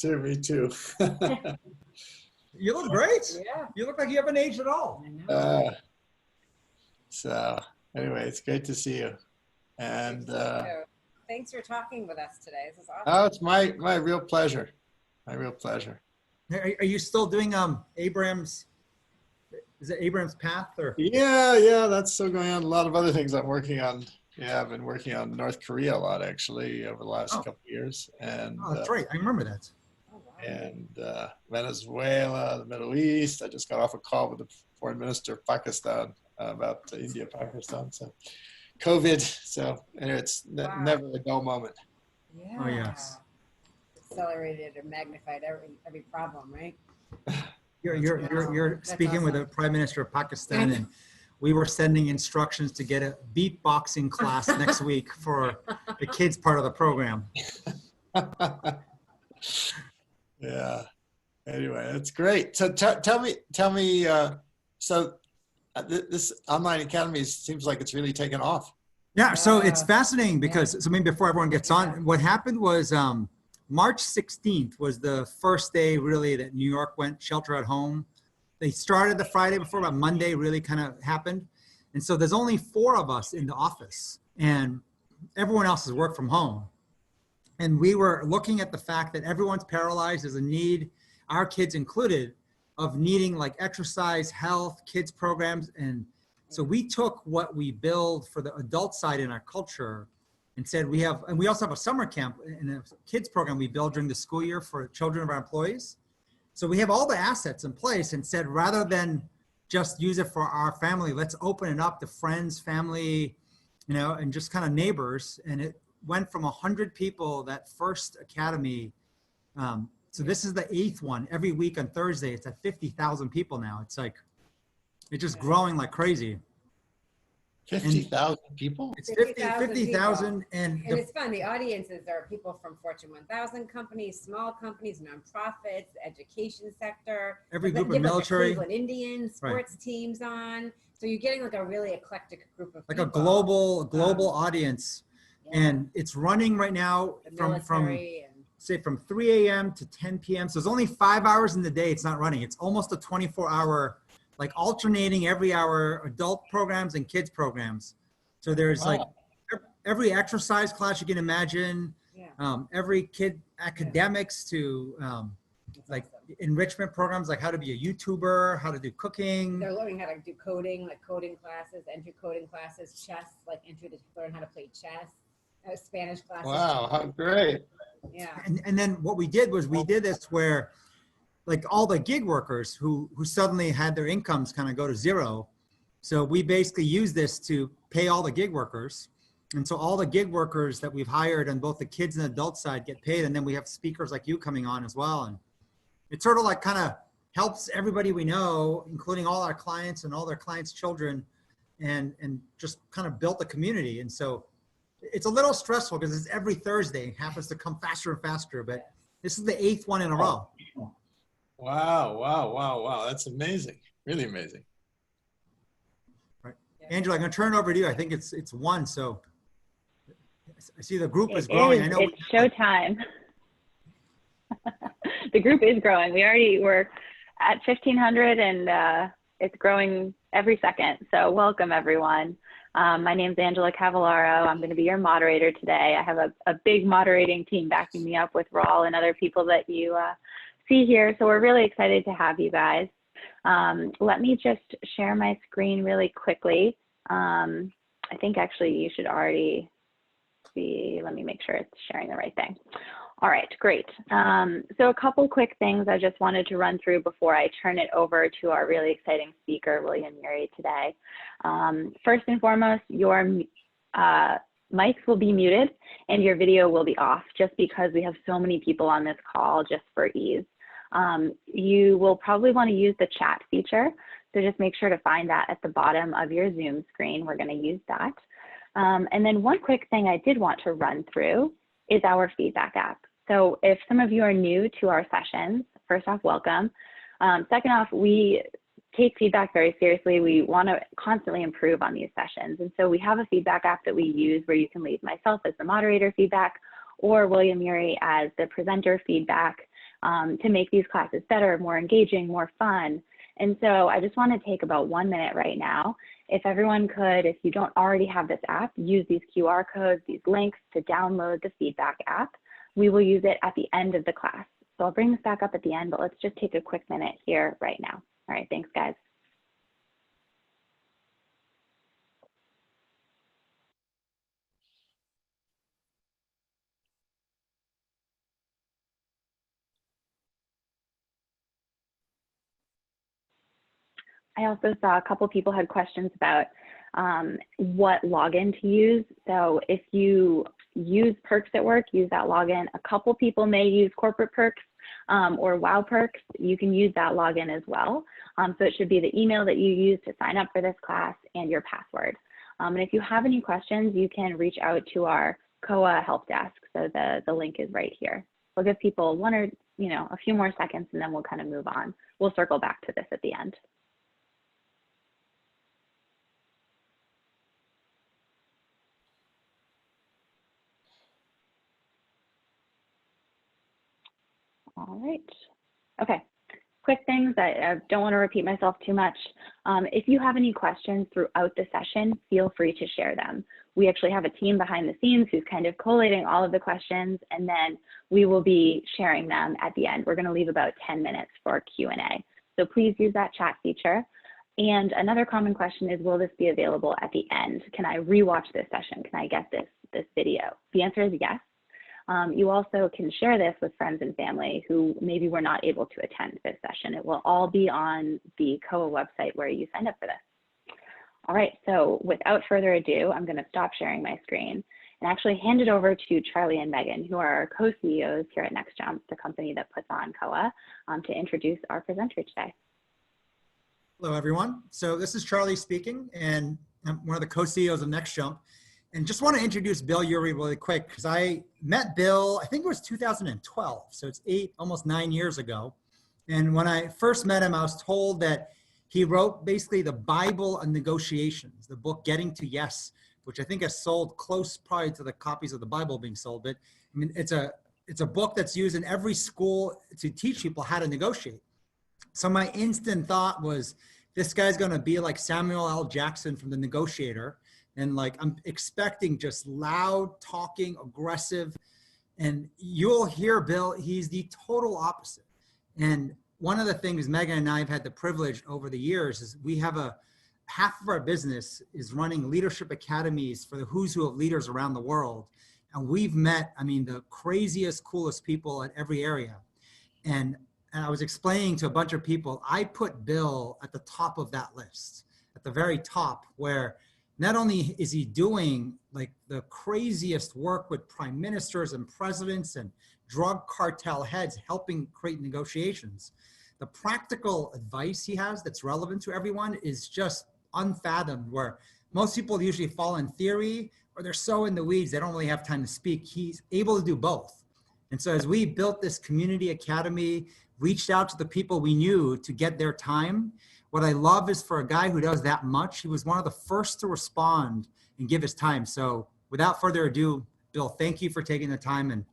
too. Me too. You look great. Yeah. You look like you haven't aged at all. I know. So anyway, it's great to see you. And Thanks for talking with us today. This is awesome. oh, it's my real pleasure. My real pleasure. Are you still doing Abraham's? Is it Abraham's Path or? Yeah, that's still going on. A lot of other things I'm working on. Yeah, I've been working on North Korea a lot actually over the last couple of years, and Oh, that's right. I remember that. Oh, wow. and Venezuela, the Middle East. I just got off a call with the foreign minister of Pakistan about India, Pakistan. So COVID. So anyway, it's never a dull moment. Yeah. Oh, yes. Accelerated or magnified every problem, right? You're That's speaking with awesome. the Prime Minister of Pakistan, and we were sending instructions to get a beatboxing class next week for the kids part of the program. Yeah. Anyway, that's great. So tell me. This online academy seems like it's really taken off. Yeah, so it's Yeah. fascinating because, so maybe before everyone gets on, what happened was March 16th was the first day really that New York went shelter at home. They started the Friday before, but Monday really kind of happened. And so there's only 4 of us in the office and everyone else has worked from home. And we were looking at the fact that everyone's paralyzed. There's a need, our kids included, of needing like exercise, health, kids programs. And so we took what we build for the adult side in our culture and said we also have a summer camp and a kids program we build during the school year for children of our employees. So we have all the assets in place and said, rather than just use it for our family, let's open it up to friends, family, and just kind of neighbors. And it went from 100 people that first academy. So this is the 8th one. Every week on Thursday, it's at 50,000 people now. It's like, it's just growing like crazy. 50,000 people? It's 50,000 50,000 and And it's fun. The audiences are people from Fortune 1000 companies, small companies, nonprofits, education sector. Every But then group you of have, like, military. the Cleveland Indians, Right. sports teams on. So you're getting like a really eclectic group of like people. a global audience. Yeah. And it's running right now The from military and say from 3 a.m. to 10 p.m. So it's only 5 hours in the day. It's not running. It's almost a 24-hour, like alternating every hour adult programs and kids programs. So there's like every exercise class you can imagine, yeah. every kid academics to It's like awesome. enrichment programs, like how to be a YouTuber, how to do cooking. They're learning how to do coding, like coding classes, entry coding classes, chess, like entry to learn how to play chess, Spanish classes. Wow, how great. Yeah. And then what we did was we did this where like all the gig workers who suddenly had their incomes kind of go to zero. So we basically use this to pay all the gig workers. And so all the gig workers that we've hired on both the kids and adult side get paid. And then we have speakers like you coming on as well. And it sort of like kind of helps everybody we know, including all our clients and all their clients' children, and just kind of built a community. And so it's a little stressful because it's every Thursday. It happens to come faster and faster, but this is the 8th one in a row. Wow. That's amazing. Really amazing. Right. Angela, I'm going to turn it over to you. I think it's 1. So I see the group is growing. I know it's showtime. The group is growing. We're at 1,500 and it's growing every second. So welcome everyone. My name's Angela Cavallaro. I'm going to be your moderator today. I have a big moderating team backing me up with Raul and other people that you see here. So we're really excited to have you guys. Let me just share my screen really quickly. I think actually you should already see, let me make sure it's sharing the right thing. All right, great. So a couple quick things I just wanted to run through before I turn it over to our really exciting speaker, William Ury, today. First and foremost, your mics will be muted and your video will be off just because we have so many people on this call just for ease. You will probably want to use the chat feature. So just make sure to find that at the bottom of your Zoom screen. We're going to use that. And then one quick thing I did want to run through is our feedback app. So if some of you are new to our sessions, first off, welcome. Second off, we take feedback very seriously. We want to constantly improve on these sessions. And so we have a feedback app that we use where you can leave myself as the moderator feedback or William Ury as the presenter feedback. to make these classes better, more engaging, more fun. And so I just want to take about 1 minute right now. If everyone could, if you don't already have this app, use these QR codes, these links to download the feedback app. We will use it at the end of the class. So I'll bring this back up at the end, but let's just take a quick minute here right now. All right, thanks guys. I also saw a couple people had questions about what login to use. So if you use Perks at Work, use that login. A couple people may use Corporate Perks or Wow Perks. You can use that login as well. So it should be the email that you use to sign up for this class and your password. And if you have any questions, you can reach out to our COA help desk. So the link is right here. We'll give people one or a few more seconds and then we'll kind of move on. We'll circle back to this at the end. All right. Okay. Quick things. I don't want to repeat myself too much. If you have any questions throughout the session, feel free to share them. We actually have a team behind the scenes who's kind of collating all of the questions, and then we will be sharing them at the end. We're going to leave about 10 minutes for Q&A. So please use that chat feature. And another common question is, will this be available at the end? Can I rewatch this session? Can I get this video? The answer is yes. You also can share this with friends and family who maybe were not able to attend this session. It will all be on the COA website where you signed up for this. All right, so without further ado, I'm going to stop sharing my screen and actually hand it over to Charlie and Megan, who are our co-CEOs here at NextJump, the company that puts on COA, to introduce our presenter today. Hello, everyone. So this is Charlie speaking, and I'm one of the co-CEOs of NextJump. And just want to introduce Bill Ury really quick, because I met Bill, I think it was 2012. So it's almost 9 years ago. And when I first met him, I was told that he wrote basically the Bible of negotiations, the book Getting to Yes, which I think has sold close probably to the copies of the Bible being sold. But I mean, it's a book that's used in every school to teach people how to negotiate. So my instant thought was, this guy's going to be like Samuel L. Jackson from The Negotiator. And like, I'm expecting just loud talking, aggressive, and you'll hear Bill, he's the total opposite. And one of the things Megan and I have had the privilege over the years is we have half of our business is running leadership academies for the who's who of leaders around the world. And we've met, I mean, the craziest, coolest people at every area. And I was explaining to a bunch of people, I put Bill at the top of that list, at the very top, where not only is he doing like the craziest work with prime ministers and presidents and drug cartel heads helping create negotiations, the practical advice he has that's relevant to everyone is just unfathomed, where most people usually fall in theory or they're so in the weeds, they don't really have time to speak. He's able to do both. And so as we built this community academy, reached out to the people we knew to get their time, what I love is for a guy who does that much, he was one of the first to respond and give his time. So without further ado, Bill, thank you for taking the time, and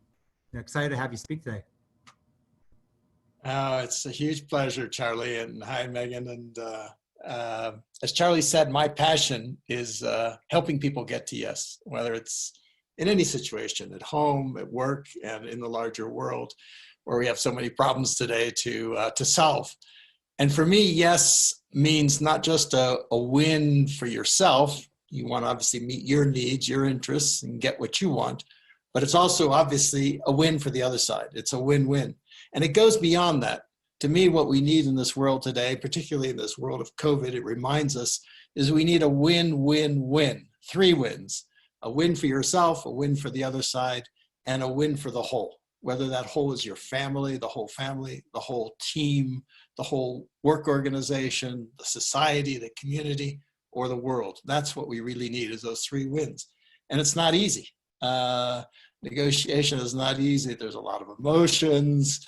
excited to have you speak today. It's a huge pleasure, Charlie, and hi, Megan. And as Charlie said, my passion is helping people get to yes, whether it's in any situation, at home, at work, and in the larger world, where we have so many problems today to solve. And for me, yes means not just a win for yourself. You want to obviously meet your needs, your interests, and get what you want. But it's also obviously a win for the other side. It's a win-win. And it goes beyond that. To me, what we need in this world today, particularly in this world of COVID, it reminds us, is we need a win-win-win. 3 wins. A win for yourself, a win for the other side, and a win for the whole. Whether that whole is your family, the whole team, the whole work organization, the society, the community, or the world. That's what we really need, is those 3 wins. And it's not easy. Negotiation is not easy. There's a lot of emotions.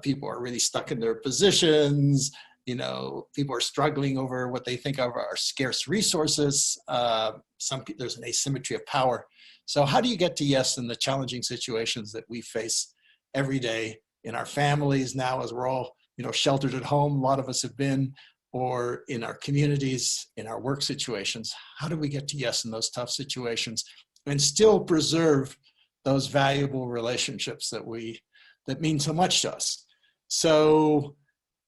People are really stuck in their positions. People are struggling over what they think of are scarce resources. There's an asymmetry of power. So how do you get to yes in the challenging situations that we face every day in our families now, as we're all, sheltered at home, a lot of us have been, or in our communities, in our work situations. How do we get to yes in those tough situations and still preserve those valuable relationships that mean so much to us? So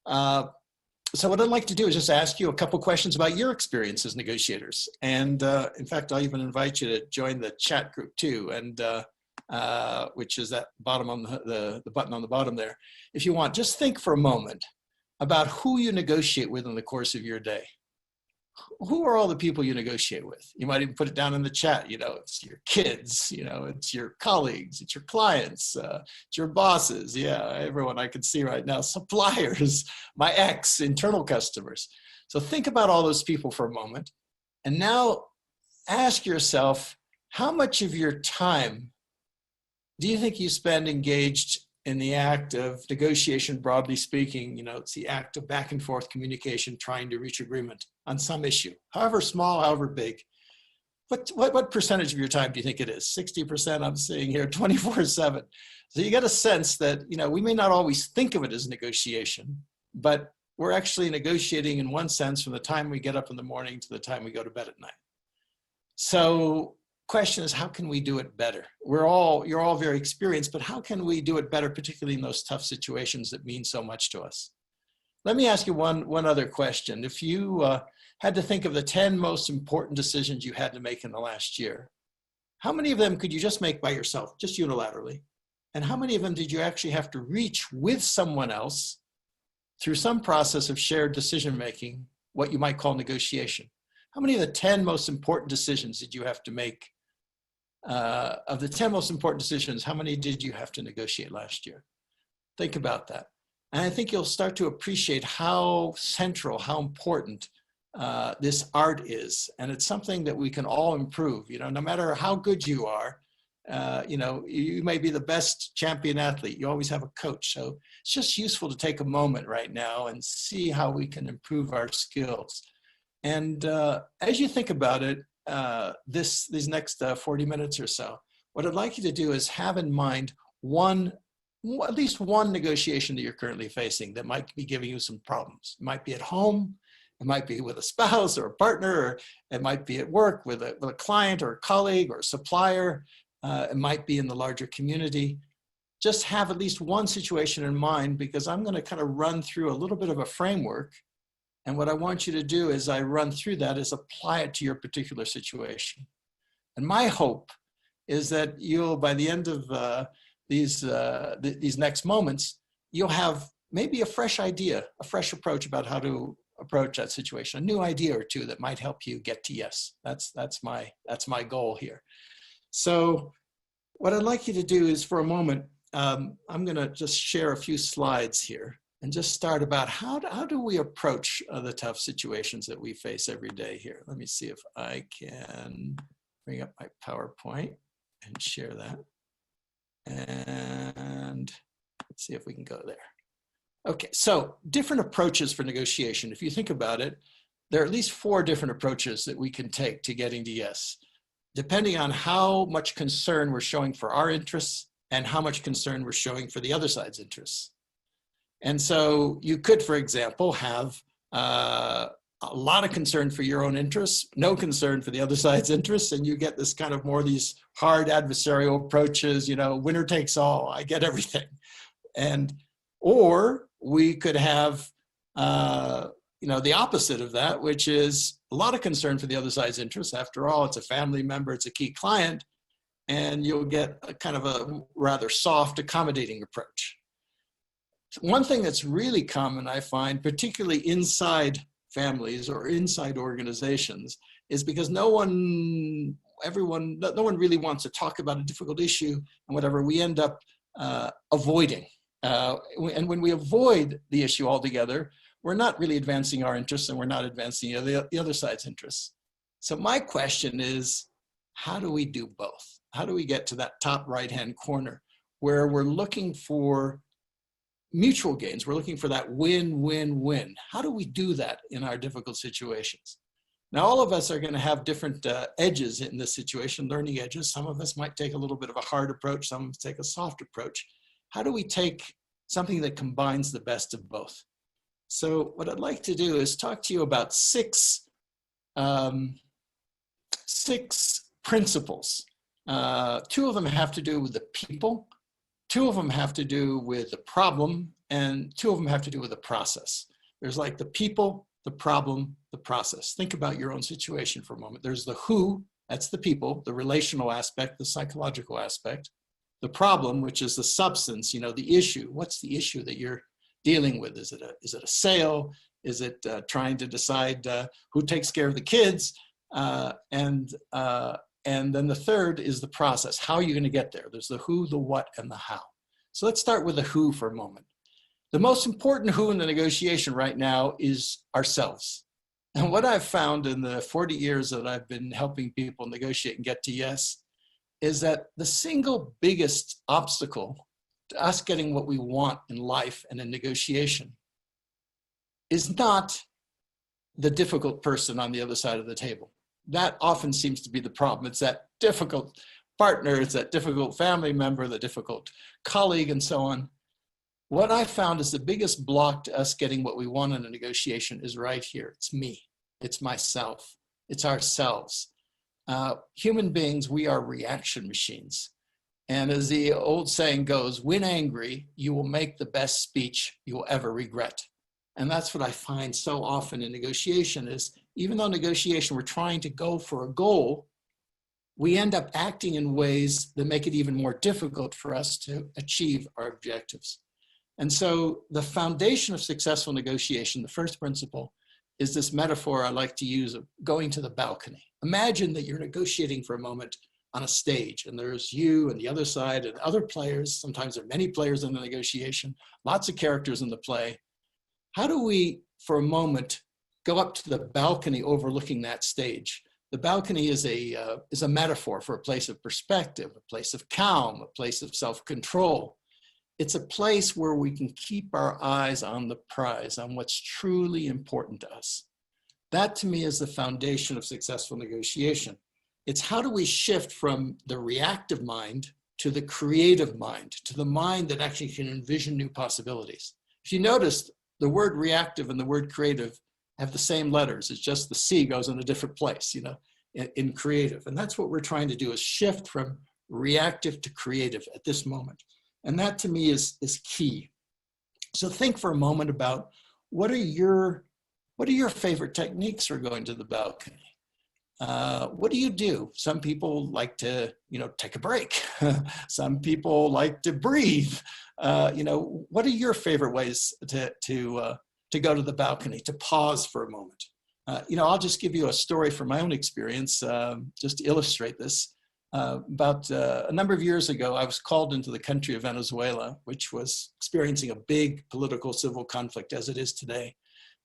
what I'd like to do is just ask you a couple questions about your experience as negotiators. And in fact, I'll even invite you to join the chat group too, and which is that bottom on the button on the bottom there. If you want, just think for a moment about who you negotiate with in the course of your day. Who are all the people you negotiate with? You might even put it down in the chat. It's your kids, it's your colleagues, it's your clients, it's your bosses. Yeah, everyone I can see right now, suppliers, my ex, internal customers. So think about all those people for a moment. And now ask yourself, how much of your time do you think you spend engaged in the act of negotiation, broadly speaking? It's the act of back and forth communication, trying to reach agreement on some issue, however small, however big. What percentage of your time do you think it is? 60%, I'm seeing here, 24/7. So you get a sense that, we may not always think of it as negotiation, but we're actually negotiating in one sense from the time we get up in the morning to the time we go to bed at night. So question is, how can we do it better? You're all very experienced, but how can we do it better, particularly in those tough situations that mean so much to us? Let me ask you one other question. If you had to think of the 10 most important decisions you had to make in the last year, how many of them could you just make by yourself, just unilaterally? And how many of them did you actually have to reach with someone else through some process of shared decision-making, what you might call negotiation? How many of the 10 most important decisions did you have to make? Of the 10 most important decisions, how many did you have to negotiate last year? Think about that. And I think you'll start to appreciate how central, how important this art is. And it's something that we can all improve. No matter how good you are, you may be the best champion athlete. You always have a coach. So it's just useful to take a moment right now and see how we can improve our skills. And as you think about it, these next 40 minutes or so, what I'd like you to do is have in mind at least one negotiation that you're currently facing that might be giving you some problems. It might be at home, it might be with a spouse or a partner, or it might be at work with a client or a colleague or a supplier. It might be in the larger community. Just have at least one situation in mind, because I'm going to kind of run through a little bit of a framework. And what I want you to do as I run through that is apply it to your particular situation. And my hope is that you'll, by the end of these next moments, you'll have maybe a fresh idea, a fresh approach about how to approach that situation, a new idea or two that might help you get to yes. That's my goal here. So what I'd like you to do is, for a moment, I'm going to just share a few slides here and just start about how do we approach the tough situations that we face every day here. Let me see if I can bring up my PowerPoint and share that. And let's see if we can go there. Okay, so different approaches for negotiation. If you think about it, there are at least 4 different approaches that we can take to getting to yes, depending on how much concern we're showing for our interests and how much concern we're showing for the other side's interests. And so you could, for example, have a lot of concern for your own interests, no concern for the other side's interests, and you get this kind of more these hard adversarial approaches, winner takes all, I get everything. Or we could have, the opposite of that, which is a lot of concern for the other side's interests. After all, it's a family member, it's a key client, and you'll get a kind of a rather soft, accommodating approach. One thing that's really common, I find, particularly inside families or inside organizations, is because no one really wants to talk about a difficult issue and whatever, we end up avoiding. And when we avoid the issue altogether, we're not really advancing our interests and we're not advancing the other side's interests. So my question is, how do we do both? How do we get to that top right-hand corner where we're looking for mutual gains? We're looking for that win-win-win. How do we do that in our difficult situations? Now, all of us are going to have different edges in this situation, learning edges. Some of us might take a little bit of a hard approach. Some of us take a soft approach. How do we take something that combines the best of both. So what I'd like to do is talk to you about six principles. Two of them have to do with the people, two of them have to do with the problem, and two of them have to do with the process. There's like the people, the problem, the process. Think about your own situation for a moment. There's the who, that's the people, the relational aspect, the psychological aspect. The problem, which is the substance, the issue. What's the issue that you're dealing with? Is it a sale? Is it trying to decide who takes care of the kids? And then the third is the process. How are you going to get there? There's the who, the what, and the how. So let's start with the who for a moment. The most important who in the negotiation right now is ourselves. And what I've found in the 40 years that I've been helping people negotiate and get to yes, is that the single biggest obstacle to us getting what we want in life and in negotiation is not the difficult person on the other side of the table. That often seems to be the problem. It's that difficult partner, it's that difficult family member, the difficult colleague, and so on. What I found is the biggest block to us getting what we want in a negotiation is right here. It's me, it's myself, it's ourselves. Human beings, we are reaction machines. And as the old saying goes, when angry, you will make the best speech you will ever regret. And that's what I find so often in negotiation is, even though negotiation, we're trying to go for a goal, we end up acting in ways that make it even more difficult for us to achieve our objectives. And so the foundation of successful negotiation, the first principle, is this metaphor I like to use of going to the balcony. Imagine that you're negotiating for a moment on a stage, and there's you and the other side and other players. Sometimes there are many players in the negotiation, lots of characters in the play. How do we, for a moment, go up to the balcony overlooking that stage? The balcony is a metaphor for a place of perspective, a place of calm, a place of self-control. It's a place where we can keep our eyes on the prize, on what's truly important to us. That, to me, is the foundation of successful negotiation. It's how do we shift from the reactive mind to the creative mind, to the mind that actually can envision new possibilities. If you notice, the word reactive and the word creative have the same letters. It's just the C goes in a different place, in creative. And that's what we're trying to do, is shift from reactive to creative at this moment. And that, to me, is key. So think for a moment about what are your favorite techniques for going to the balcony? What do you do? Some people like to, take a break. Some people like to breathe. What are your favorite ways to go to the balcony, to pause for a moment? I'll just give you a story from my own experience, just to illustrate this. About a number of years ago, I was called into the country of Venezuela, which was experiencing a big political civil conflict as it is today.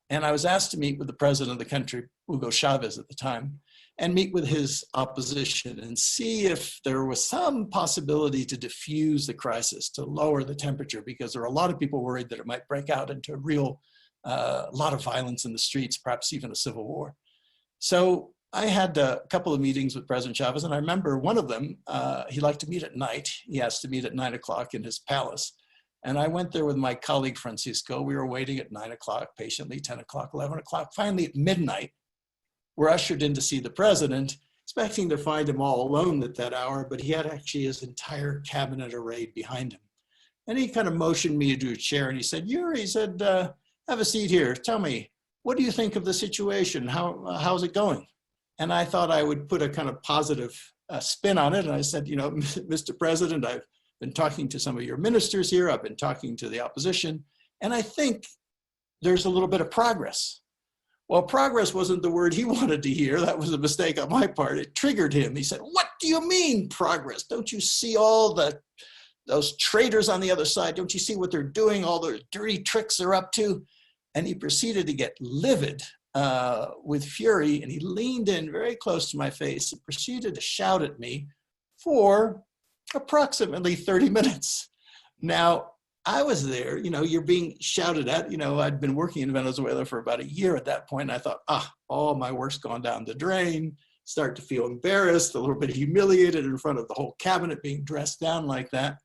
And I was asked to meet with the president of the country, Hugo Chavez at the time, and meet with his opposition and see if there was some possibility to diffuse the crisis, to lower the temperature, because there are a lot of people worried that it might break out into a real lot of violence in the streets, perhaps even a civil war. So I had a couple of meetings with President Chavez, and I remember one of them, he liked to meet at night. He asked to meet at 9 o'clock in his palace. And I went there with my colleague, Francisco. We were waiting at 9 o'clock, patiently, 10 o'clock, 11 o'clock. Finally, at midnight, we're ushered in to see the president, expecting to find him all alone at that hour, but he had actually his entire cabinet arrayed behind him. And he kind of motioned me to a chair, and he said, Yuri, he said, have a seat here. Tell me, what do you think of the situation? How's it going? And I thought I would put a kind of positive spin on it. And I said, Mr. President, I've been talking to some of your ministers here. I've been talking to the opposition. And I think there's a little bit of progress. Well, progress wasn't the word he wanted to hear. That was a mistake on my part. It triggered him. He said, what do you mean progress? Don't you see all those traitors on the other side? Don't you see what they're doing, all the dirty tricks they're up to? And he proceeded to get livid with fury, and he leaned in very close to my face and proceeded to shout at me for approximately 30 minutes. Now, I was there, you're being shouted at. I'd been working in Venezuela for about a year at that point. And I thought, all my work's gone down the drain, start to feel embarrassed, a little bit humiliated in front of the whole cabinet being dressed down like that.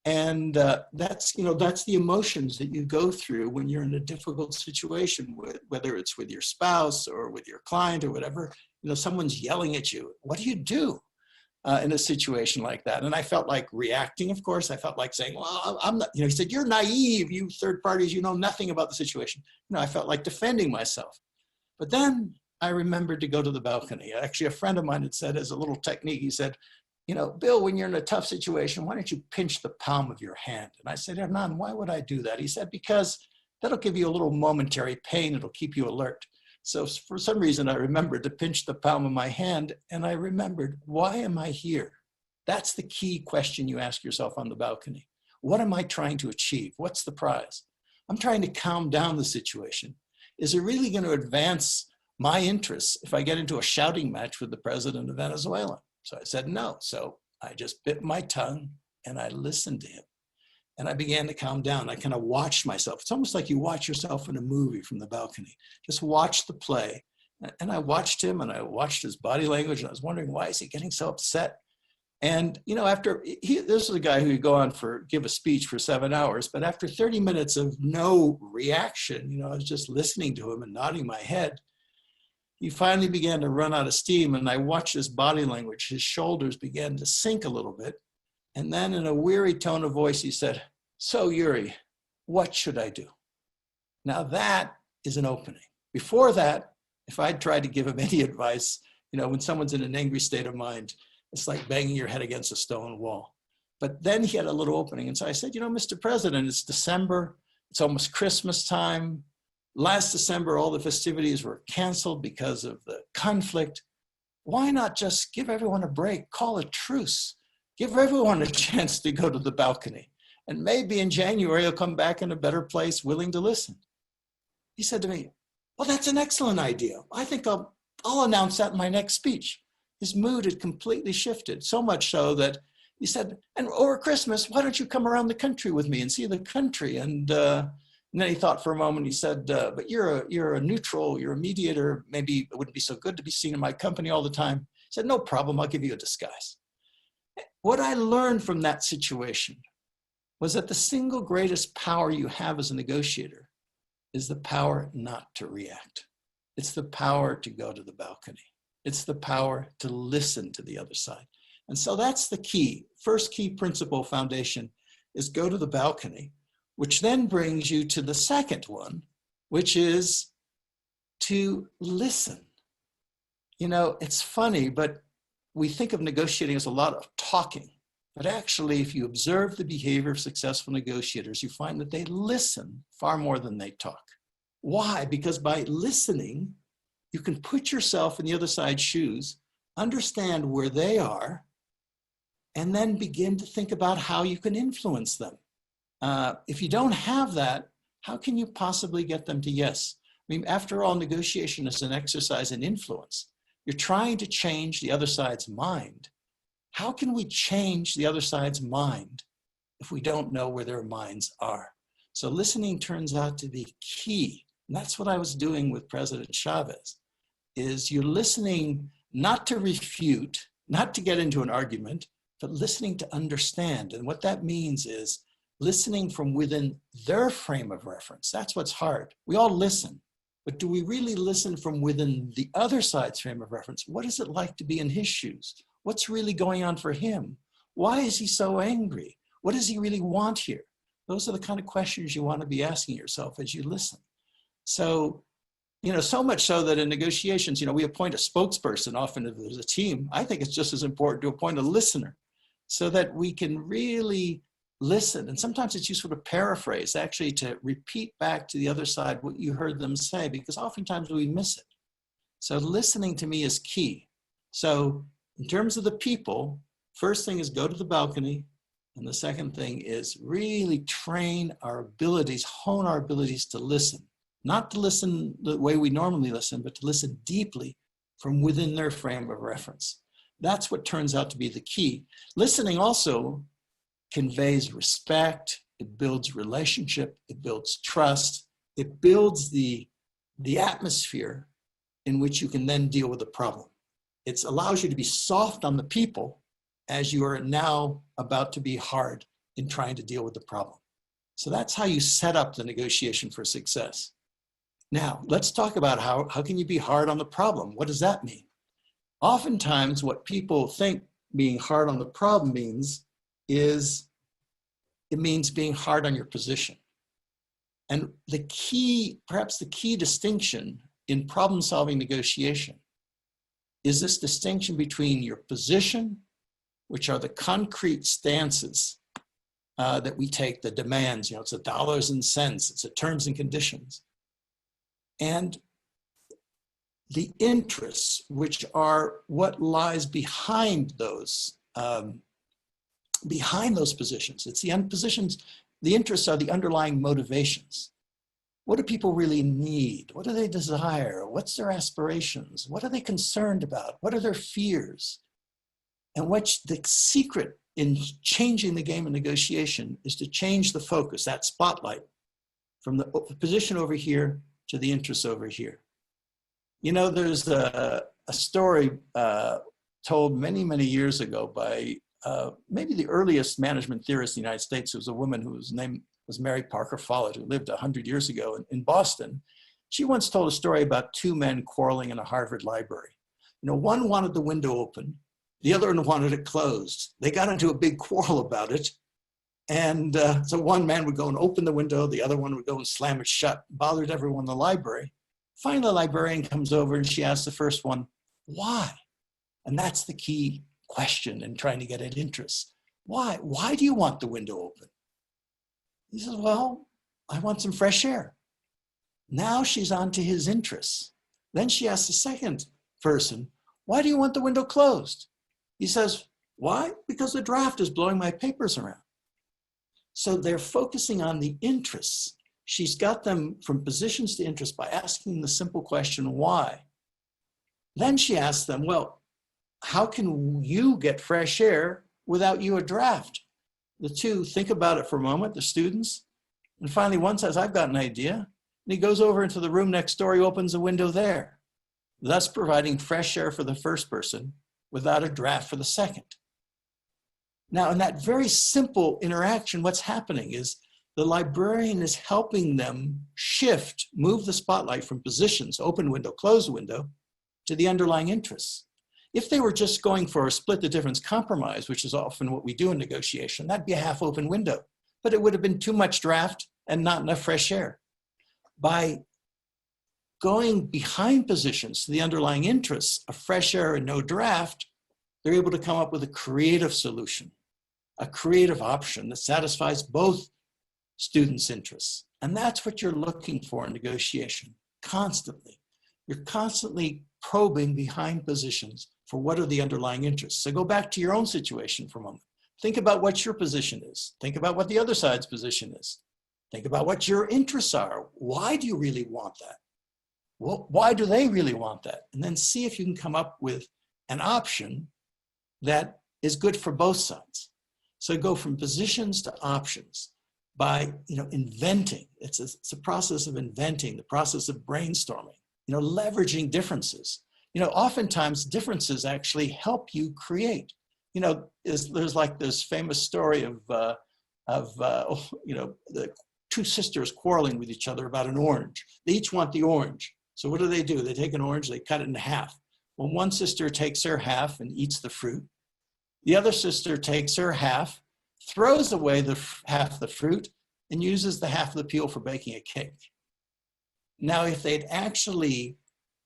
And that's, that's the emotions that you go through when you're in a difficult situation, whether it's with your spouse or with your client or whatever. Someone's yelling at you. What do you do in a situation like that? And I felt like reacting, of course. I felt like saying, well, I'm not, he said, you're naive, you third parties, you know nothing about the situation. I felt like defending myself. But then I remembered to go to the balcony. Actually, a friend of mine had said, as a little technique, he said, Bill, when you're in a tough situation, why don't you pinch the palm of your hand? And I said, Hernan, why would I do that? He said, because that'll give you a little momentary pain. It'll keep you alert. So for some reason, I remembered to pinch the palm of my hand, and I remembered, why am I here? That's the key question you ask yourself on the balcony. What am I trying to achieve? What's the prize? I'm trying to calm down the situation. Is it really going to advance my interests if I get into a shouting match with the president of Venezuela? So I said no. So I just bit my tongue and I listened to him. And I began to calm down. I kind of watched myself. It's almost like you watch yourself in a movie from the balcony. Just watch the play. And I watched him and I watched his body language. And I was wondering, why is he getting so upset? And, this is a guy who would go on give a speech for 7 hours. But after 30 minutes of no reaction, I was just listening to him and nodding my head. He finally began to run out of steam, and I watched his body language. His shoulders began to sink a little bit. And then in a weary tone of voice, he said, so Yuri, what should I do? Now that is an opening. Before that, if I'd tried to give him any advice, when someone's in an angry state of mind, it's like banging your head against a stone wall. But then he had a little opening. And so I said, Mr. President, it's December. It's almost Christmas time. Last December, all the festivities were canceled because of the conflict. Why not just give everyone a break, call a truce, give everyone a chance to go to the balcony, and maybe in January you'll come back in a better place, willing to listen. He said to me, well, that's an excellent idea. I think I'll announce that in my next speech. His mood had completely shifted, so much so that he said, and over Christmas, why don't you come around the country with me and see the country? And then he thought for a moment. He said, but you're a neutral, you're a mediator. Maybe it wouldn't be so good to be seen in my company all the time. He said, no problem, I'll give you a disguise. What I learned from that situation was that the single greatest power you have as a negotiator is the power not to react. It's the power to go to the balcony. It's the power to listen to the other side. And so that's the key. First key principle foundation is go to the balcony, which then brings you to the second one, which is to listen. It's funny, but we think of negotiating as a lot of talking. But actually, if you observe the behavior of successful negotiators, you find that they listen far more than they talk. Why? Because by listening, you can put yourself in the other side's shoes, understand where they are, and then begin to think about how you can influence them. If you don't have that, how can you possibly get them to yes? After all, negotiation is an exercise in influence. You're trying to change the other side's mind. How can we change the other side's mind if we don't know where their minds are? So listening turns out to be key. And that's what I was doing with President Chavez, is you're listening not to refute, not to get into an argument, but listening to understand. And what that means is listening from within their frame of reference. That's what's hard. We all listen, but do we really listen from within the other side's frame of reference? What is it like to be in his shoes? What's really going on for him? Why is he so angry? What does he really want here? Those are the kind of questions you want to be asking yourself as you listen. So, so much so that in negotiations, we appoint a spokesperson often if there's a team. I think it's just as important to appoint a listener so that we can really listen. And sometimes it's useful to paraphrase, actually to repeat back to the other side what you heard them say, because oftentimes we miss it. So listening to me is key. So in terms of the people, first thing is go to the balcony. And the second thing is really train our abilities, hone our abilities to listen. Not to listen the way we normally listen, but to listen deeply from within their frame of reference. That's what turns out to be the key. Listening also conveys respect, it builds relationship, it builds trust, it builds the atmosphere in which you can then deal with the problem. It allows you to be soft on the people as you are now about to be hard in trying to deal with the problem. So that's how you set up the negotiation for success. Now, let's talk about how can you be hard on the problem? What does that mean? Oftentimes, what people think being hard on the problem means is it means being hard on your position. And the key, perhaps the key distinction in problem-solving negotiation is this distinction between your position, which are the concrete stances that we take, the demands, it's the dollars and cents, it's the terms and conditions, and the interests, which are what lies behind those positions. It's the positions, the interests are the underlying motivations. What do people really need? What do they desire? What's their aspirations? What are they concerned about? What are their fears? And what's the secret in changing the game of negotiation is to change the focus, that spotlight, from the position over here to the interests over here. There's a story told many, many years ago by maybe the earliest management theorist in the United States. Who was a woman whose name was Mary Parker Follett, who lived 100 years ago in Boston. She once told a story about two men quarreling in a Harvard library. One wanted the window open, the other one wanted it closed. They got into a big quarrel about it. And so one man would go and open the window, the other one would go and slam it shut, bothered everyone in the library. Finally, the librarian comes over and she asks the first one, why? And that's the key question in trying to get at interest. Why? Why do you want the window open? He says, well, I want some fresh air. Now she's on to his interests. Then she asks the second person, why do you want the window closed? He says, why? Because the draft is blowing my papers around. So they're focusing on the interests. She's got them from positions to interest by asking the simple question, why? Then she asks them, well, how can you get fresh air without you a draft? The two think about it for a moment, the students. And finally, one says, I've got an idea. And he goes over into the room next door, he opens a window there, thus providing fresh air for the first person without a draft for the second. Now, in that very simple interaction, what's happening is the librarian is helping them move the spotlight from positions, open window, closed window, to the underlying interests. If they were just going for a split the difference compromise, which is often what we do in negotiation, that'd be a half open window, but it would have been too much draft and not enough fresh air. By going behind positions to the underlying interests of fresh air and no draft, they're able to come up with a creative solution, a creative option that satisfies both students' interests. And that's what you're looking for in negotiation, constantly. You're constantly probing behind positions for what are the underlying interests. So go back to your own situation for a moment. Think about what your position is. Think about what the other side's position is. Think about what your interests are. Why do you really want that? Well, why do they really want that? And then see if you can come up with an option that is good for both sides. So go from positions to options by inventing. It's a process of inventing, the process of brainstorming, leveraging differences. Oftentimes differences actually help you create. There's like this famous story of the two sisters quarreling with each other about an orange. They each want the orange. So what do? They take an orange, they cut it in half. Well, one sister takes her half and eats the fruit. The other sister takes her half, throws away the half the fruit, and uses the half of the peel for baking a cake. Now, if they'd actually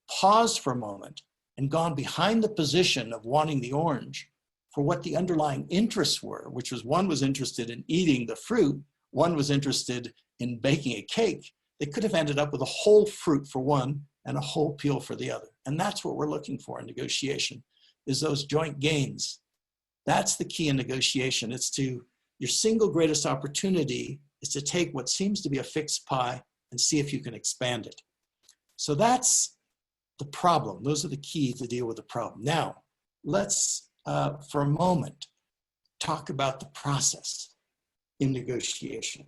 paused for a moment and gone behind the position of wanting the orange for what the underlying interests were, which was one was interested in eating the fruit, one was interested in baking a cake, they could have ended up with a whole fruit for one and a whole peel for the other. And that's what we're looking for in negotiation, is those joint gains. That's the key in negotiation. Your single greatest opportunity is to take what seems to be a fixed pie and see if you can expand it. So that's the problem. Those are the keys to deal with the problem. Now, let's, for a moment, talk about the process in negotiation.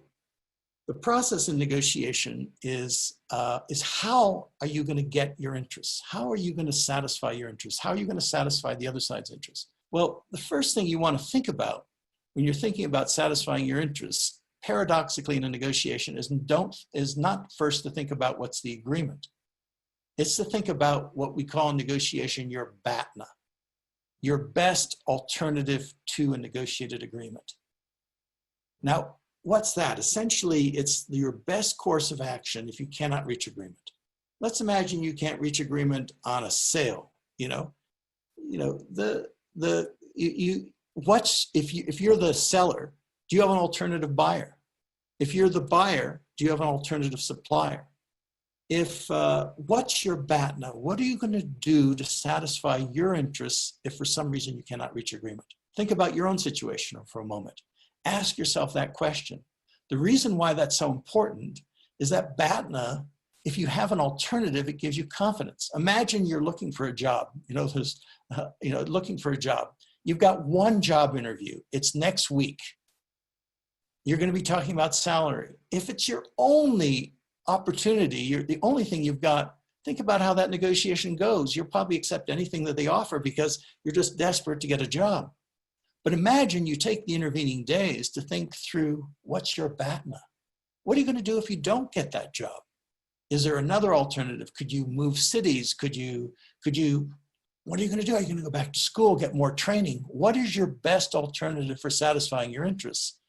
The process in negotiation is how are you going to get your interests? How are you going to satisfy your interests? How are you going to satisfy the other side's interests? Well, the first thing you want to think about when you're thinking about satisfying your interests, paradoxically in a negotiation is not first to think about what's the agreement. It's to think about what we call in negotiation your BATNA, your best alternative to a negotiated agreement. Now, what's that? Essentially, it's your best course of action if you cannot reach agreement. Let's imagine you can't reach agreement on a sale. If you're the seller, do you have an alternative buyer? If you're the buyer, do you have an alternative supplier? What's your BATNA? What are you going to do to satisfy your interests if for some reason you cannot reach agreement? Think about your own situation for a moment. Ask yourself that question. The reason why that's so important is that BATNA, if you have an alternative, it gives you confidence. Imagine you're looking for a job. Looking for a job. You've got one job interview. It's next week. You're going to be talking about salary. If it's your only opportunity, you're the only thing you've got, think about how that negotiation goes. You'll probably accept anything that they offer because you're just desperate to get a job. But imagine you take the intervening days to think through what's your BATNA. What are you going to do if you don't get that job? Is there another alternative? Could you move cities? What are you going to do? Are you going to go back to school, get more training? What is your best alternative for satisfying your interests?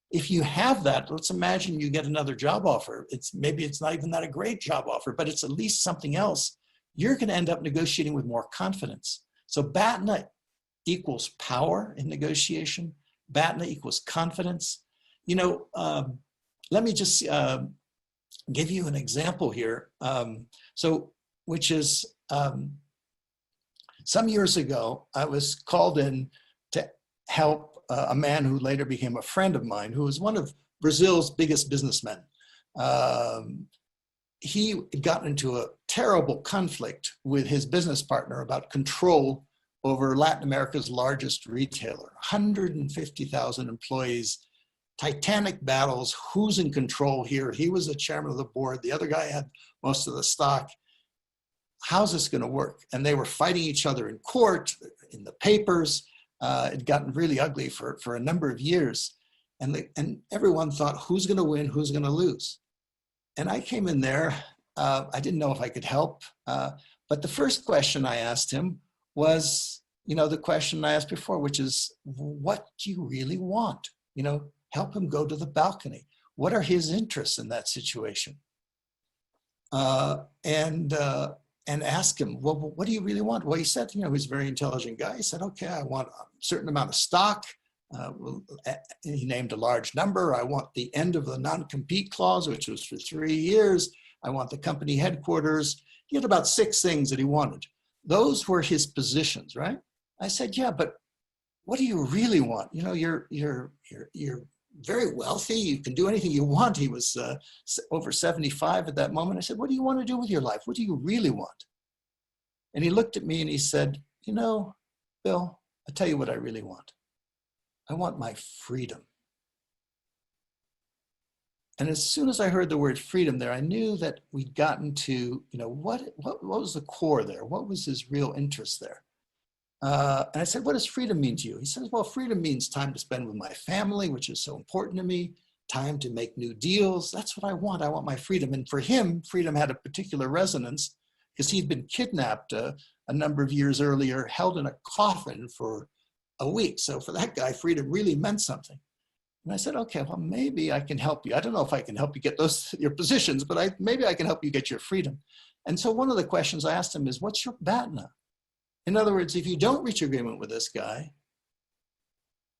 If you have that, let's imagine you get another job offer. Maybe it's not even that a great job offer, but it's at least something else. You're going to end up negotiating with more confidence. So BATNA equals power in negotiation. BATNA equals confidence. Let me just give you an example here. Some years ago, I was called in to help a man who later became a friend of mine, who was one of Brazil's biggest businessmen. He had gotten into a terrible conflict with his business partner about control over Latin America's largest retailer, 150,000 employees, titanic battles, who's in control here? He was the chairman of the board. The other guy had most of the stock. How's this going to work? And they were fighting each other in court, in the papers. It'd gotten really ugly for a number of years. And everyone thought, who's going to win? Who's going to lose? And I came in there. I didn't know if I could help. But the first question I asked him was, the question I asked before, which is, what do you really want? Help him go to the balcony. What are his interests in that situation? And ask him, well, what do you really want? Well, he said, he's a very intelligent guy. He said, okay, I want a certain amount of stock. He named a large number. I want the end of the non-compete clause, which was for 3 years. I want the company headquarters. He had about 6 things that he wanted. Those were his positions, right? I said, yeah, but what do you really want? You're very wealthy. You can do anything you want. He was over 75 at that moment. I said, what do you want to do with your life? What do you really want? And he looked at me and he said, Bill, I'll tell you what I really want. I want my freedom. And as soon as I heard the word freedom there, I knew that we'd gotten to, what was the core there? What was his real interest there? And I said, what does freedom mean to you? He says, well, freedom means time to spend with my family, which is so important to me, time to make new deals. That's what I want. I want my freedom. And for him, freedom had a particular resonance because he'd been kidnapped a number of years earlier, held in a coffin for a week. So for that guy, freedom really meant something. And I said, okay, well, maybe I can help you. I don't know if I can help you get your positions, but maybe I can help you get your freedom. And so one of the questions I asked him is, what's your BATNA? In other words, if you don't reach agreement with this guy,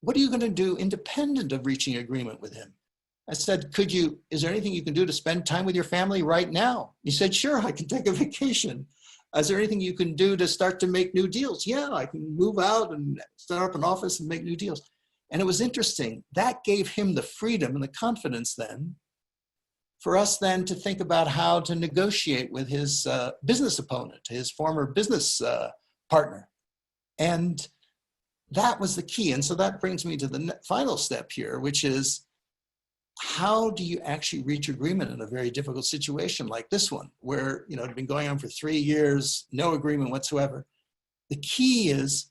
what are you going to do independent of reaching agreement with him? I said, is there anything you can do to spend time with your family right now? He said, sure, I can take a vacation. Is there anything you can do to start to make new deals? Yeah, I can move out and start up an office and make new deals. And it was interesting. That gave him the freedom and the confidence then for us then to think about how to negotiate with his business opponent, his former business partner. And that was the key. And so that brings me to the final step here, which is, how do you actually reach agreement in a very difficult situation like this one, where it had been going on for 3 years, no agreement whatsoever? The key is,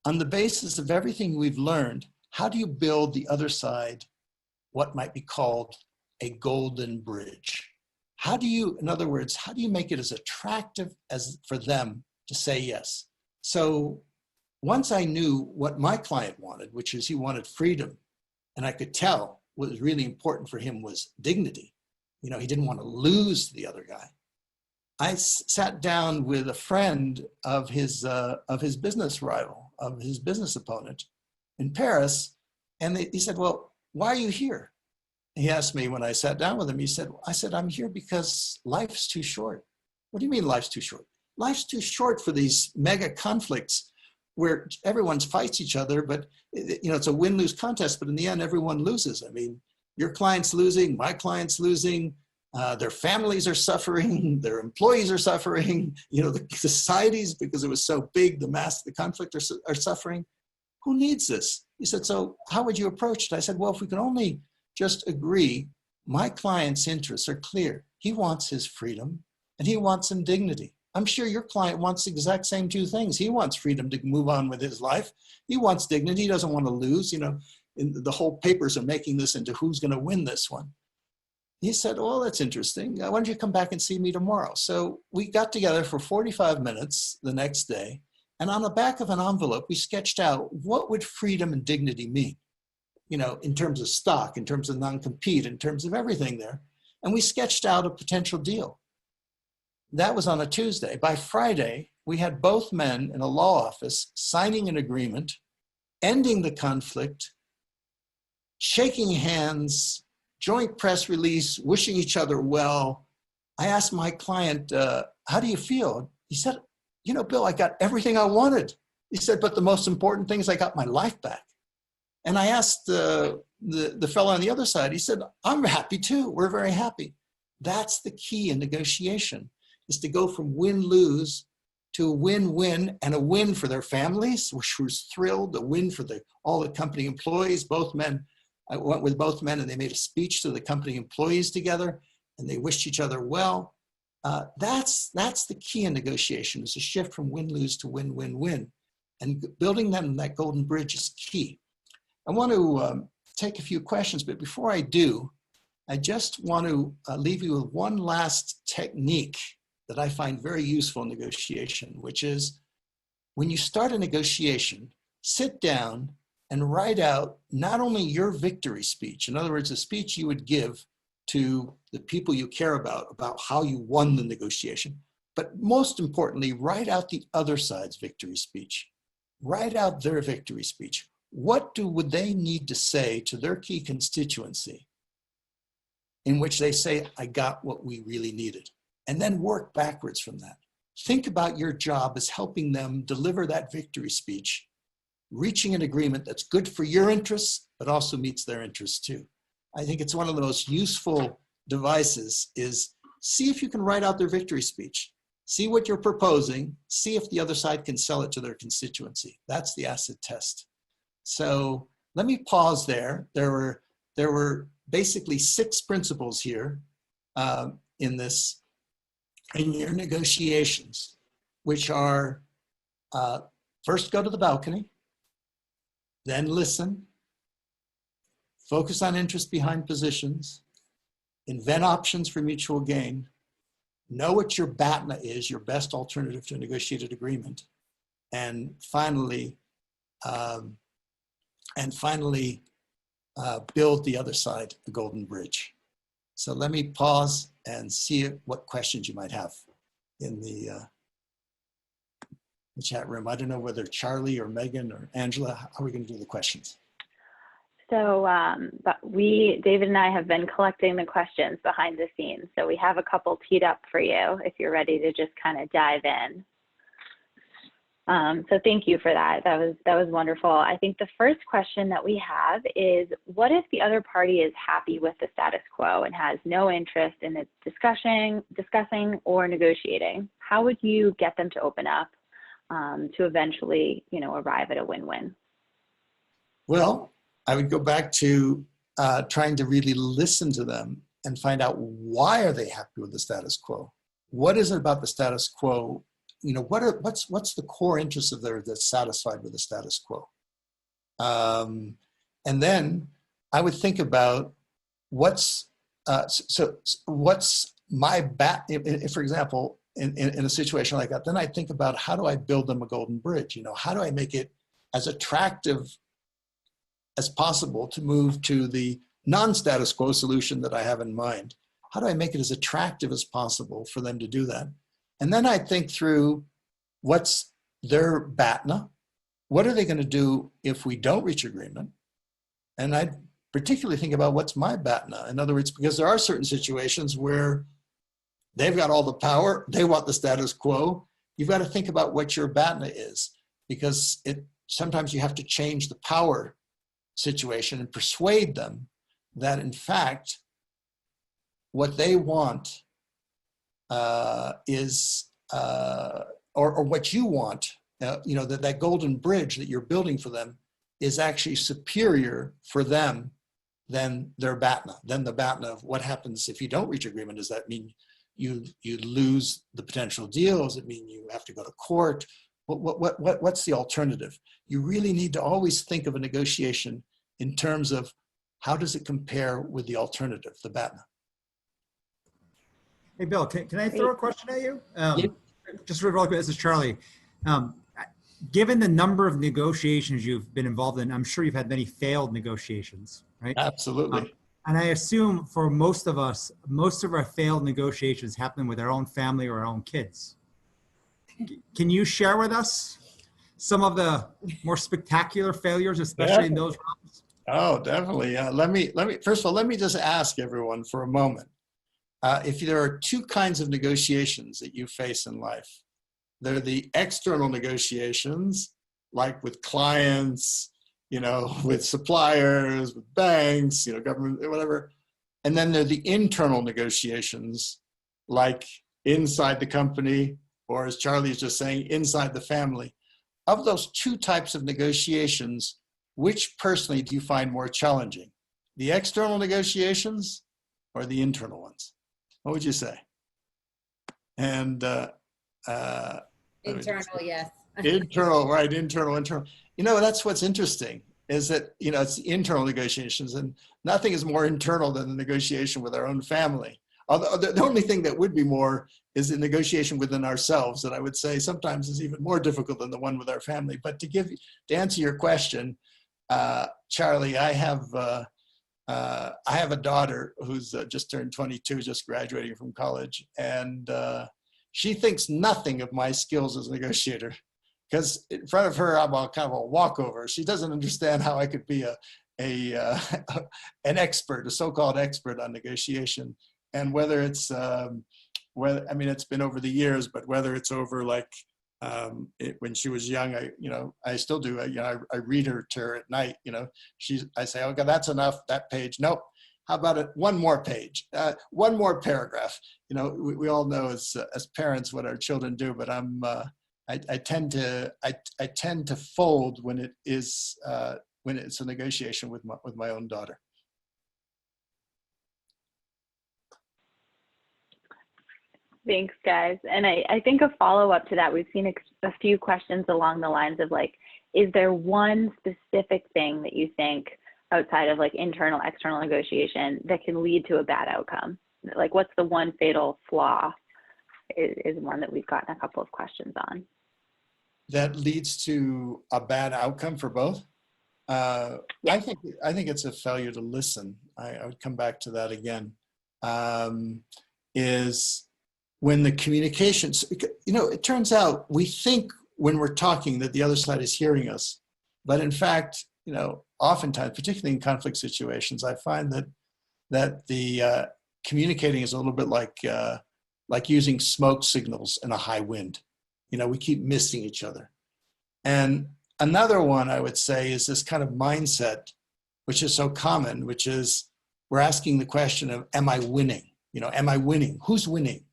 on the basis of everything we've learned, how do you build the other side, what might be called a golden bridge? How do you, in other words, how do you make it as attractive as for them to say yes? So once I knew what my client wanted, which is he wanted freedom, and I could tell what was really important for him was dignity. You know, he didn't want to lose the other guy. I sat down with a friend of his business rival, of his business opponent in Paris, and he said, well, why are you here? He asked me when I sat down with him, I said, I'm here because life's too short. What do you mean life's too short? Life's too short for these mega conflicts where everyone fights each other, but you know, it's a win-lose contest, but in the end, everyone loses. I mean, your client's losing, my client's losing, their families are suffering, their employees are suffering, you know, the societies, because it was so big, the conflict are suffering. Who needs this? He said, so how would you approach it? I said, well, if we can only just agree, my client's interests are clear. He wants his freedom and he wants some dignity. I'm sure your client wants the exact same two things. He wants freedom to move on with his life. He wants dignity. He doesn't want to lose. You know, the whole papers are making this into who's going to win this one. He said, well, that's interesting. Why don't you come back and see me tomorrow? So we got together for 45 minutes the next day. And on the back of an envelope, we sketched out what would freedom and dignity mean, you know, in terms of stock, in terms of non-compete, in terms of everything there. And we sketched out a potential deal. That was on a Tuesday. By Friday, we had both men in a law office signing an agreement, ending the conflict, shaking hands, joint press release, wishing each other well. I asked my client, how do you feel? He said, you know, Bill, I got everything I wanted. He said, but the most important thing is I got my life back. And I asked the fellow on the other side, he said, I'm happy too. We're very happy. That's the key in negotiation, is to go from win-lose to a win-win, and a win for their families, which was thrilled, a win for all the company employees. Both men, I went with both men and they made a speech to the company employees together and they wished each other well. That's the key in negotiation, is a shift from win-lose to win-win-win. And building that golden bridge is key. I want to take a few questions, but before I do, I just want to leave you with one last technique that I find very useful in negotiation, which is when you start a negotiation, sit down and write out not only your victory speech, in other words, a speech you would give to the people you care about how you won the negotiation, but most importantly, write out the other side's victory speech. Write out their victory speech. What would they need to say to their key constituency in which they say, I got what we really needed? And then work backwards from that. Think about your job as helping them deliver that victory speech, reaching an agreement that's good for your interests, but also meets their interests too. I think it's one of the most useful devices, is see if you can write out their victory speech. See what you're proposing, see if the other side can sell it to their constituency. That's the acid test. So let me pause there. There were basically 6 principles here in your negotiations, which are first go to the balcony, then listen, focus on interest behind positions, invent options for mutual gain, know what your BATNA is, your best alternative to a negotiated agreement, and finally build the other side a golden bridge. So let me pause and see what questions you might have in the chat room. I don't know whether Charlie or Megan or Angela, how are we going to do the questions? So David and I have been collecting the questions behind the scenes. So we have a couple teed up for you if you're ready to just kind of dive in. So thank you for that. That was wonderful. I think the first question that we have is, what if the other party is happy with the status quo and has no interest in its discussing or negotiating? How would you get them to open up to eventually, arrive at a win-win? Well, I would go back to trying to really listen to them and find out, why are they happy with the status quo? What is it about the status quo? What's the core interest of theirs that's satisfied with the status quo? And then I would think about what's my if, for example, in a situation like that, then I think about how do I build them a golden bridge? You know, how do I make it as attractive as possible to move to the non-status quo solution that I have in mind? How do I make it as attractive as possible for them to do that? And then I think through what's their BATNA, what are they going to do if we don't reach agreement? And I particularly think about what's my BATNA. In other words, because there are certain situations where they've got all the power, they want the status quo. You've got to think about what your BATNA is, because sometimes you have to change the power situation and persuade them that in fact, what they want is, or what you want, you know, that golden bridge that you're building for them is actually superior for them than their BATNA, than the BATNA of what happens if you don't reach agreement. Does that mean you lose the potential deal? Does it mean you have to go to court? What's the alternative? You really need to always think of a negotiation in terms of how does it compare with the alternative, the BATNA. Hey, Bill, can I throw a question at you? Just real quick, this is Charlie. Given the number of negotiations you've been involved in, I'm sure you've had many failed negotiations, right? Absolutely. And I assume for most of us, most of our failed negotiations happen with our own family or our own kids. Can you share with us some of the more spectacular failures, especially in those realms? Oh, definitely. Let me first of all, let me just ask everyone for a moment. If there are two kinds of negotiations that you face in life, they're the external negotiations, like with clients, you know, with suppliers, with banks, you know, government, whatever. And then there are the internal negotiations, like inside the company, or as Charlie's just saying, inside the family. Of those two types of negotiations, which personally do you find more challenging? The external negotiations or the internal ones? What would you say? And Internal, yes. internal, right? Internal. You know, that's what's interesting is that, you know, it's the internal negotiations, and nothing is more internal than the negotiation with our own family. Although the only thing that would be more is the negotiation within ourselves, that I would say sometimes is even more difficult than the one with our family. But to answer your question, Charlie, I have a daughter who's just turned 22, just graduating from college, and she thinks nothing of my skills as a negotiator, because in front of her, I'm kind of a walkover. She doesn't understand how I could be an expert, a so-called expert on negotiation, and whether it's it's been over the years, but whether it's over like when she was young, I still do. I read her to her at night. You know, I say, okay, that's enough. That page, nope. How about it? One more page, one more paragraph. You know, we all know as parents what our children do, but I tend to fold when it's a negotiation with my own daughter. Thanks, guys. And I think a follow-up to that, we've seen a few questions along the lines of like, is there one specific thing that you think outside of like internal, external negotiation that can lead to a bad outcome? Like what's the one fatal flaw is one that we've gotten a couple of questions on. That leads to a bad outcome for both? I think it's a failure to listen. I would come back to that again. Is when the communications, you know, it turns out we think when we're talking that the other side is hearing us, but in fact, you know, oftentimes, particularly in conflict situations, I find that the communicating is a little bit like using smoke signals in a high wind. You know, we keep missing each other. And another one I would say is this kind of mindset, which is so common, which is we're asking the question of, am I winning? You know, am I winning? Who's winning?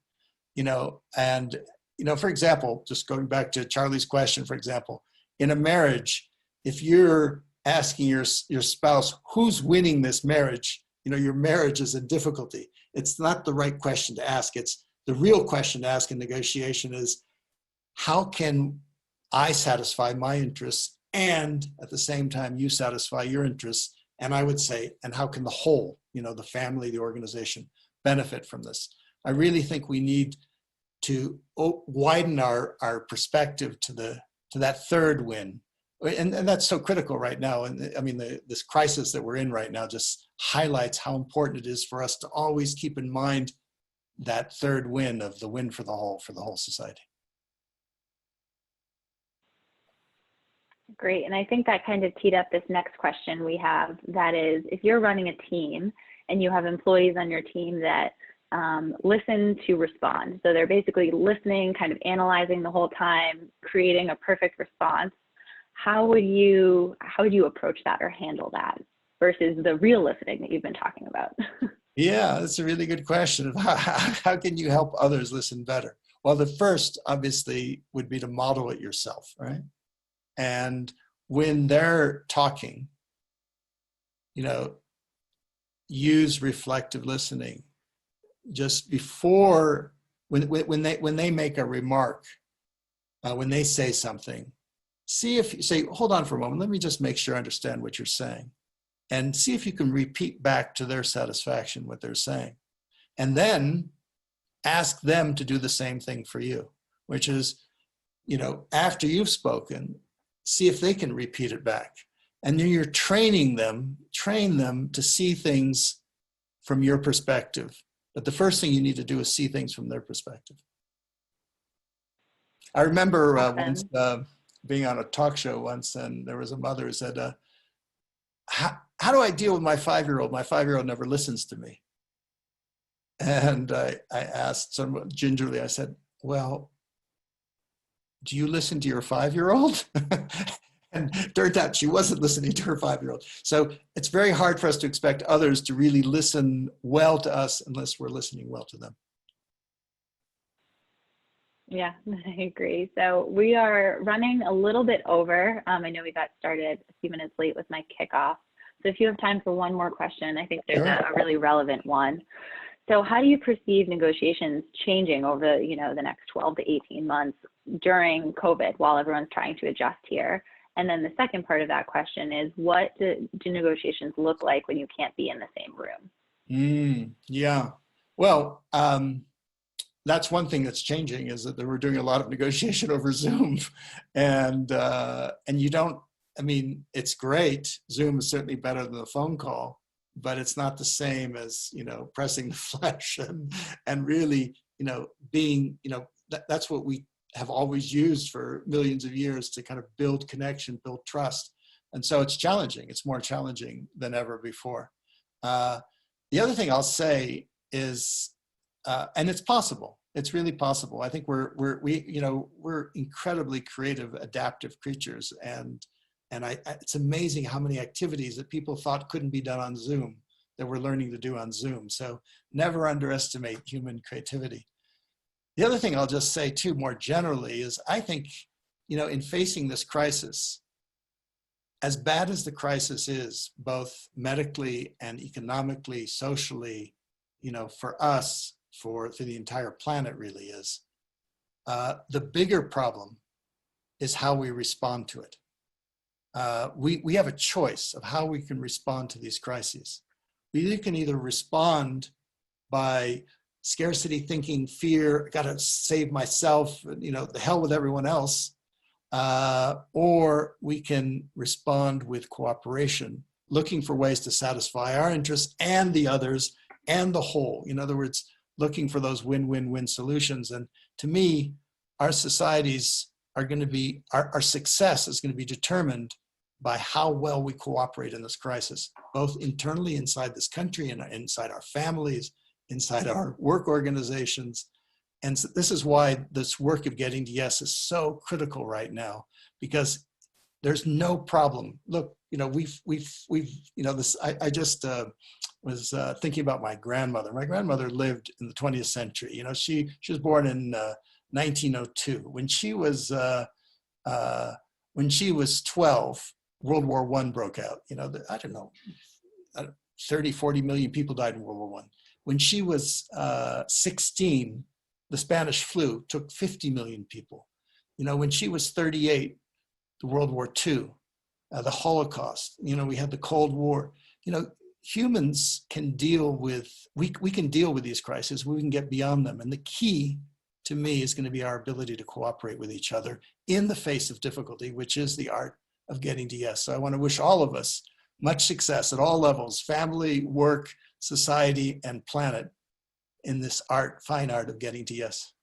You know, and, you know, for example, just going back to Charlie's question, for example, in a marriage, if you're asking your spouse, who's winning this marriage? You know, your marriage is in difficulty. It's not the right question to ask. It's the real question to ask in negotiation is, how can I satisfy my interests and at the same time you satisfy your interests And I would say, and how can the whole, the family, the organization benefit from this? I really think we need to widen our perspective to that third win. And that's so critical right now. And I mean, this crisis that we're in right now just highlights how important it is for us to always keep in mind that third win of the win for the whole society. Great. And I think that kind of teed up this next question we have. That is, if you're running a team and you have employees on your team that listen to respond, so they're basically listening, kind of analyzing the whole time, creating a perfect response, how would you approach that or handle that versus the real listening that you've been talking about? Yeah, that's a really good question. How can you help others listen better? Well, the first obviously would be to model it yourself, right? And when they're talking, use reflective listening. Just before, when they make a remark, when they say something, see if you say, hold on for a moment, let me just make sure I understand what you're saying. And see if you can repeat back to their satisfaction what they're saying. And then ask them to do the same thing for you, which is, after you've spoken, see if they can repeat it back. And then you're train them to see things from your perspective. But the first thing you need to do is see things from their perspective. I remember once being on a talk show once, and there was a mother who said, how do I deal with my 5-year-old? My 5-year-old never listens to me. And I asked somewhat gingerly, I said, well, do you listen to your 5-year-old? And turned out she wasn't listening to her 5-year-old. So it's very hard for us to expect others to really listen well to us unless we're listening well to them. Yeah, I agree. So we are running a little bit over. I know we got started a few minutes late with my kickoff. So if you have time for one more question, I think there's a really relevant one. So how do you perceive negotiations changing over the next 12 to 18 months during COVID while everyone's trying to adjust here? And then the second part of that question is, what do negotiations look like when you can't be in the same room? Yeah. Well, that's one thing that's changing, is that we're doing a lot of negotiation over Zoom. And you don't, it's great. Zoom is certainly better than the phone call, but it's not the same as, pressing the flesh and really, being, that's what we have always used for millions of years to kind of build connection, build trust. And so it's challenging. It's more challenging than ever before. The other thing I'll say is, and it's possible. It's really possible. I think we're incredibly creative, adaptive creatures, and it's amazing how many activities that people thought couldn't be done on Zoom that we're learning to do on Zoom. So never underestimate human creativity. The other thing I'll just say too, more generally, is I think, in facing this crisis, as bad as the crisis is, both medically and economically, socially, for us, for the entire planet really is, the bigger problem is how we respond to it. We have a choice of how we can respond to these crises. We can either respond by scarcity thinking, fear, gotta save myself, the hell with everyone else, or we can respond with cooperation, looking for ways to satisfy our interests and the others and the whole. In other words, looking for those win-win-win solutions. And to me, our societies are going to be, our success is going to be determined by how well we cooperate in this crisis, both internally inside this country and inside our families, inside our work organizations. And so this is why this work of getting to yes is so critical right now, because there's no problem. Look, we've this, I just was thinking about my grandmother. My grandmother lived in the 20th century. She was born in 1902. When she was 12, World War I broke out. I don't know, 30, 40 million people died in World War I. When she was 16, the Spanish flu took 50 million people. When she was 38, the World War II, the Holocaust, we had the Cold War. you know, humans can deal with, we can deal with these crises, we can get beyond them. And the key to me is going to be our ability to cooperate with each other in the face of difficulty, which is the art of getting to yes. So I want to wish all of us much success at all levels, family, work, society, and planet, in this art, fine art of getting to yes.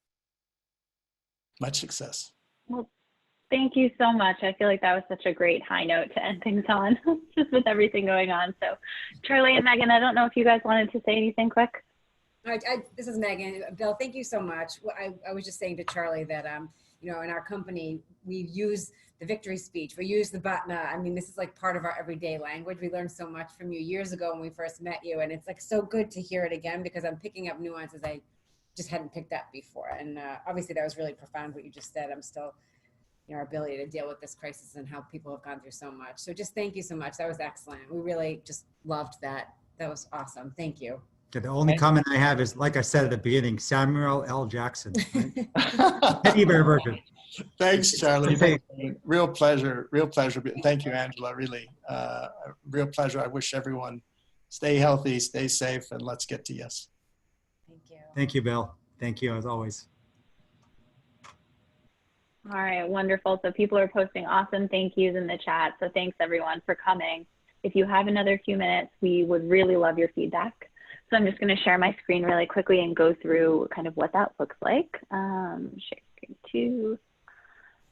Much success. Well, thank you so much. I feel like that was such a great high note to end things on, just with everything going on. So Charlie and Megan, I don't know if you guys wanted to say anything quick. This is Megan. Bill, thank you so much. Well, I was just saying to Charlie that, you know, in our company, we use the victory speech. We use the Bhatna. I mean, this is like part of our everyday language. We learned so much from you years ago when we first met you. And it's like so good to hear it again, because I'm picking up nuances I just hadn't picked up before. And obviously that was really profound what you just said. I'm still, you know, our ability to deal with this crisis and how people have gone through so much. So just thank you so much. That was excellent. We really just loved that. That was awesome. Thank you. Okay, the only comment I have is, like I said at the beginning, Samuel L. Jackson. Right? Teddy bear version. Thanks, Charlie. Okay. Real pleasure. Real pleasure. Thank you, Angela. Really, real pleasure. I wish everyone stay healthy, stay safe, and let's get to yes. Thank you. Thank you, Bill. Thank you, as always. All right, wonderful. So people are posting awesome thank yous in the chat. So thanks everyone for coming. If you have another few minutes, we would really love your feedback. So I'm just going to share my screen really quickly and go through kind of what that looks like. Share screen 2.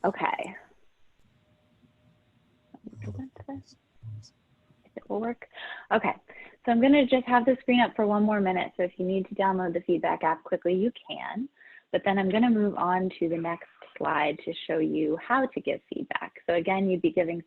Okay. If it will work. Okay. So I'm going to just have the screen up for one more minute. So if you need to download the feedback app quickly, you can. But then I'm going to move on to the next slide to show you how to give feedback. So again, you'd be giving